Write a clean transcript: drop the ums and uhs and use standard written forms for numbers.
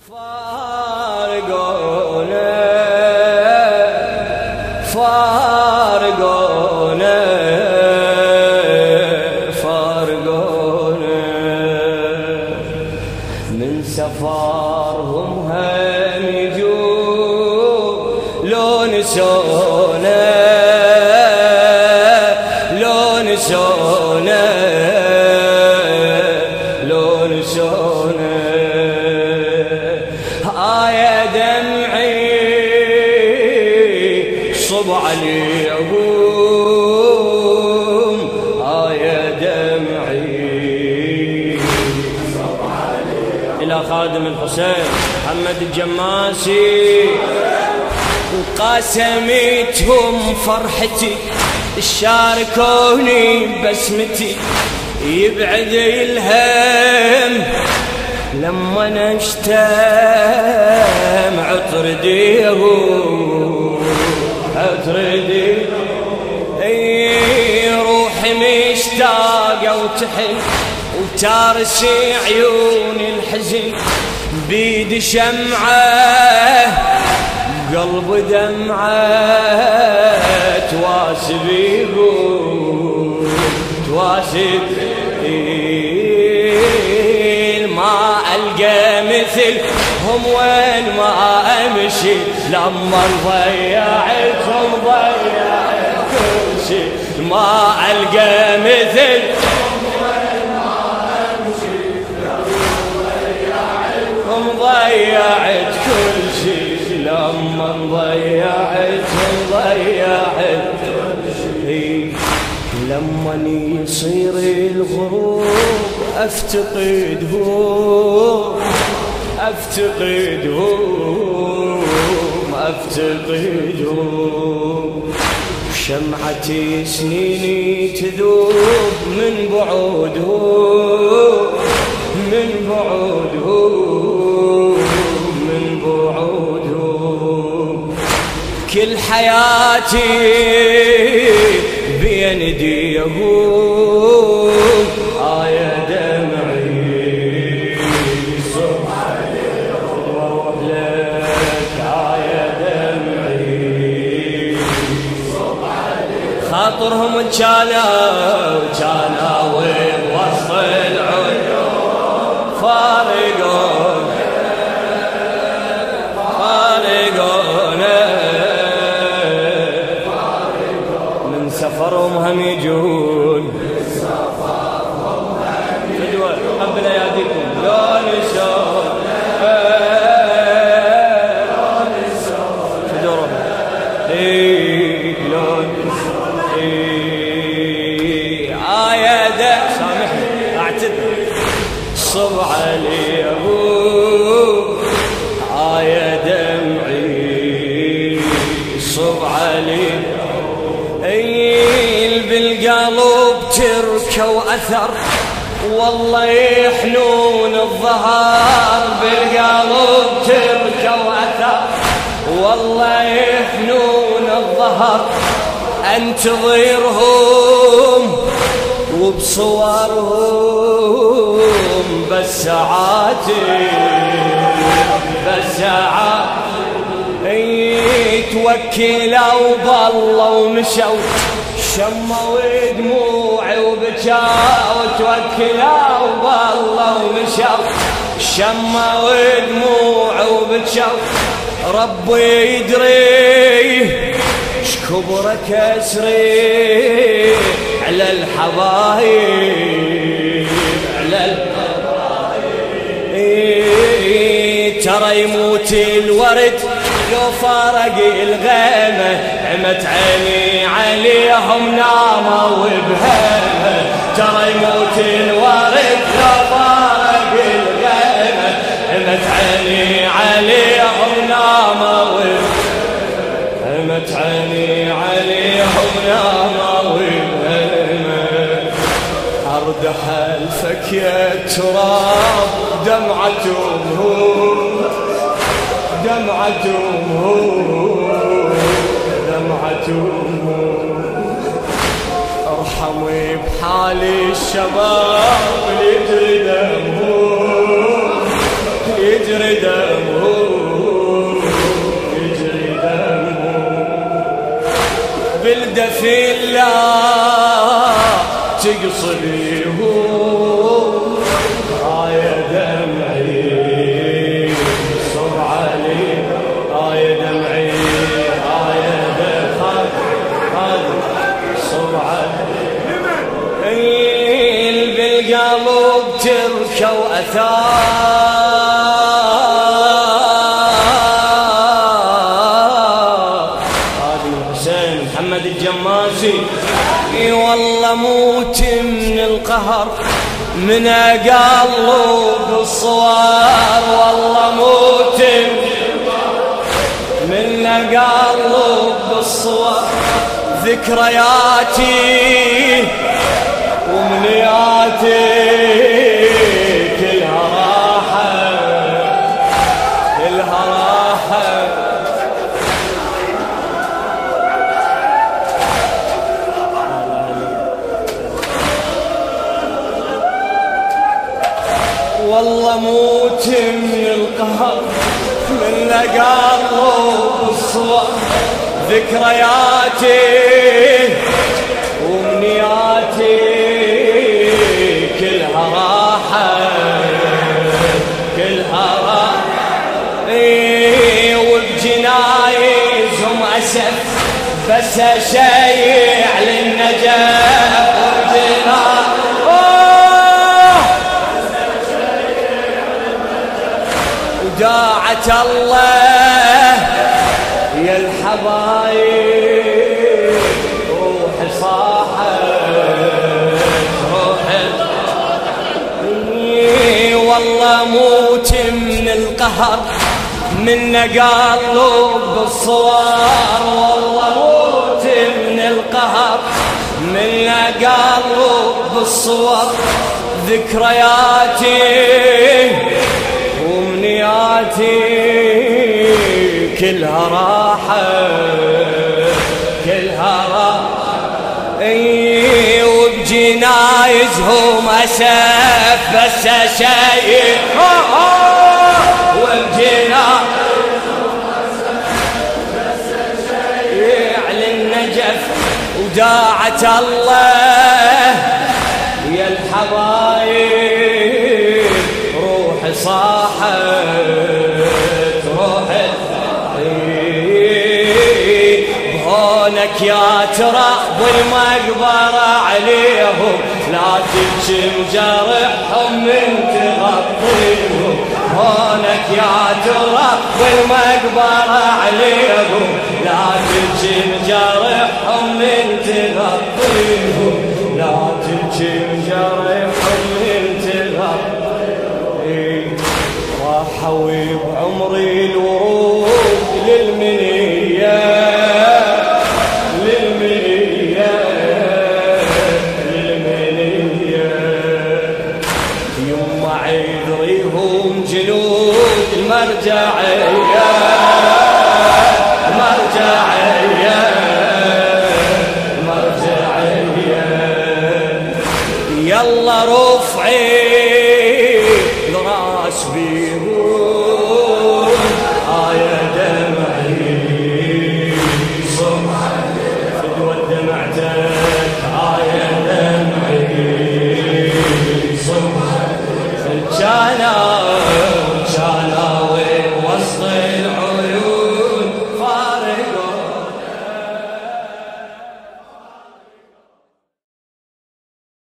فارقونا فارقونا فارقونا من سفرهم هم يجون لو نسونا لو نسونا لو نسونا يا دمعي صب عليهم يا دمعي صب عليهم إلى خادم الحسين محمد الجماسي قاسمتهم فرحتي شاركوني بسمتي يبعد الهم لما نشتم عطر ديهم عطر ديهم روحي مشتاقة وتحن وتارسي عيون الحزن بيد شمعة قلب دمعة تواسبيهم تواسب ما ألقى مثلهم وين ما أمشي لما ضيعتهم ضيعت كل شيء ما ألقى مثلهم وين ما أمشي لما ضيعت كل شيء لما ضيعتهم ضيعت كل شيء لما يصير الغروب أفتقدهم أفتقدهم أفتقدهم شمعتي سنيني تذوب من بعودهم من بعودهم من بعودهم كل حياتي بين ايديهم يا دمعي صب عليهم لك يا دمعي صب عليهم خاطرهم كانوا وسط العيون فارقونا من سفرهم هم يجون فدوى قبل اياديكم لو نسون فدوى لو نسون يا دم سامحني اعتذر صب عليهم يا دمعي صب عليهم بالقلب تركه واثر والله يحنون الظهر بالقلب تركه واثر والله يحنون الظهر انتظرهم وبصورهم بس ساعاتي بس ساعاتي توكلوا بالله ومشوا شموا دموعي وبكاوا توكلوا بالله ومشوا شموا دموعي وبكاوا ربي يدري شكبر كسري على الحبايب على الحبايب ترى يموت الورد لو فارق الغيمة عمت عيني عليهم ناموا وبهمة ترى يموت الورد لو فارق الغيمة عمت عيني عليهم ناموا عمت عيني عليهم ناموا وبهمة أرد حلفك يا تراب دمعتهم ارحمي بحال الشباب يجري دمهم يجري دمه يجري دمه بالدفن لا تقصريه يا دمعي صب علي يا دمعي يا دمعي صب علي بالقلب تركه وأثار هذه حسين محمد الجماسي والله موت من القهر من قلب الصوار والله موت من قلب الصوار ذكرياتي ومنياتي كلها راحت كلها راحت والله موت من القهر من قلب الصور ذكرياتي ومنياتي كلها راحت كلها راحت وبجنايزهم أسف بس أشيع للنجاة وداعة الله يا الحبايب روحي صاحت روحي والله موت من القهر من قلب الصوار والله موت من القهر من قلب الصور ذكرياتي ومنياتي كلها راحت كلها راحت وبجنايزهم أسف بس شيء وبجنايزهم أسف بس شيء على النجف وداعة الله يا الحبايب روحي صاحت روحي بهونك يا تراب والمقبرة عليهم لا تبكي مجرحهم من تغطيهم هونك يا تراب والمقبرة عليهم لا تبكي مجرحهم من تغطيهم لا تبكي مجرحهم من تغطيهم راحوا بعمري الورود للمنية للمنية للمنية يما عذريهم جنود المرجعية مرجعية مرجعية يلا رف